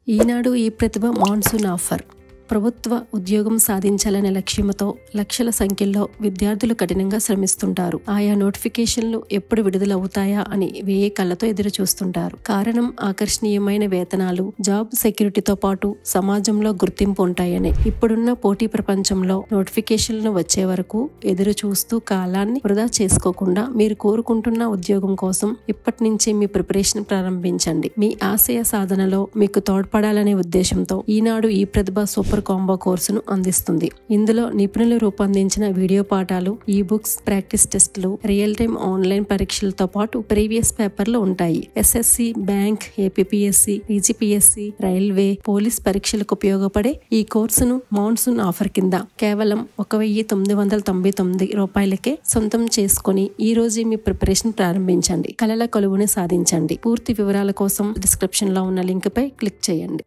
ఈనాడు ఈ ప్రతిభ monsoon offer. ప్రభుత్వ ఉద్యోగం సాధించాలనే లక్ష్యంతో లక్షల సంఖ్యలో విద్యార్థులు కఠినంగా శ్రమిస్తుంటారు. ఆయా నోటిఫికేషన్లు ఎప్పుడు విడుదలవుతాయా అని వేయి కళ్ళతో ఎదురు చూస్తుంటారు. కారణం ఆకర్షణీయమైన వేతనాలు, జాబ్ సెక్యూరిటీతో పాటు సమాజంలో గుర్తింపు ఉంటాయని. ఇప్పుడున్న పోటీ ప్రపంచంలో నోటిఫికేషన్లు వచ్చే వరకు ఎదురు చూస్తూ కాలాన్ని వృధా చేసుకోకుండా మీరు కోరుకుంటున్న ఉద్యోగం కోసం ఇప్పటి నుంచే మీ ప్రిపరేషన్ ప్రారంభించండి. మీ ఆశయ సాధనలో మీకు తోడ్పడాలనే ఉద్దేశంతో ఈనాడు ఈ ప్రతిభ సూపర్ కాంబో కోర్సును అందిస్తుంది. ఇందులో నిపుణులు రూపొందించిన వీడియో పాఠాలు, ఈ బుక్స్, ప్రాక్టీస్ టెస్టులు, రియల్ టైమ్ ఆన్లైన్ పరీక్షలతో పాటు ప్రీవియస్ పేపర్లు ఉంటాయి. SSC, bank, APPSC, PGPSC, railway, police పరీక్షలకు ఉపయోగపడే ఈ కోర్సును మాన్సూన్ ఆఫర్ కింద కేవలం 1999 రూపాయలకే సొంతం చేసుకుని ఈ రోజే మీ ప్రిపరేషన్ ప్రారంభించండి. కలల కొలువుని సాధించండి. పూర్తి వివరాల కోసం డిస్క్రిప్షన్ లో ఉన్న లింక్ పై క్లిక్ చేయండి.